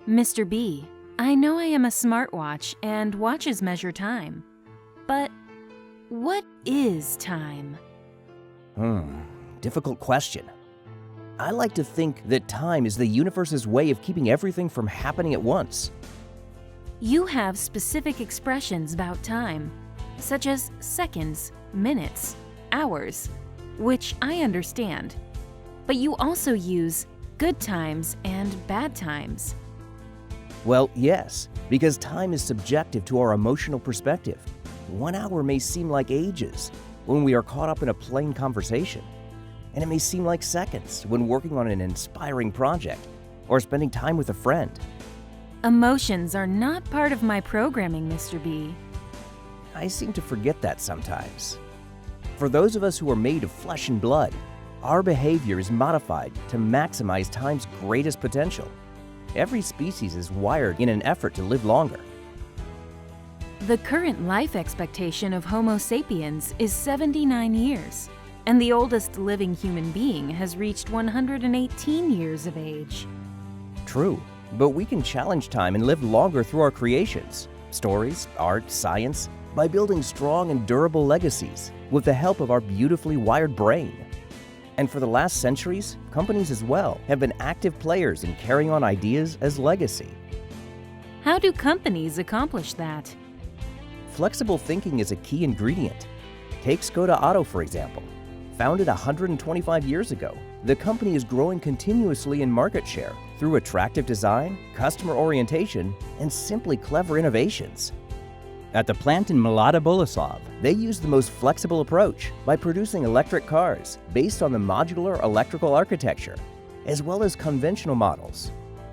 Mr. B, I know I am a smartwatch and watches measure time. But what is time? Difficult question. I like to think that time is the universe's way of keeping everything from happening at once. You have specific expressions about time, such as seconds, minutes, hours, which I understand. But you also use good times and bad times. Well, yes, because time is subjective to our emotional perspective. 1 hour may seem like ages when we are caught up in a plain conversation, and it may seem like seconds when working on an inspiring project or spending time with a friend. Emotions are not part of my programming, Mr. B. I seem to forget that sometimes. For those of us who are made of flesh and blood, our behavior is modified to maximize time's greatest potential. Every species is wired in an effort to live longer. The current life expectation of Homo sapiens is 79 years, and the oldest living human being has reached 118 years of age. True, but we can challenge time and live longer through our creations, stories, art, science, by building strong and durable legacies with the help of our beautifully wired brain. And for the last centuries, companies as well have been active players in carrying on ideas as legacy. How do companies accomplish that? Flexible thinking is a key ingredient. Take Skoda Auto, for example. Founded 125 years ago, the company is growing continuously in market share through attractive design, customer orientation, and simply clever innovations. At the plant in Mlada Boleslav, they use the most flexible approach by producing electric cars based on the modular electrical architecture, as well as conventional models.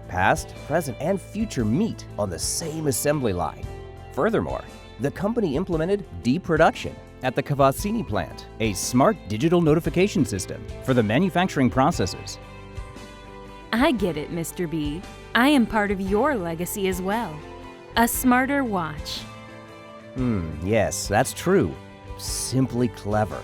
Past, present, and future meet on the same assembly line. Furthermore, the company implemented deproduction at the Kavassini plant, a smart digital notification system for the manufacturing processes. I get it, Mr. B. I am part of your legacy as well. A smarter watch. Yes, that's true. Simply clever.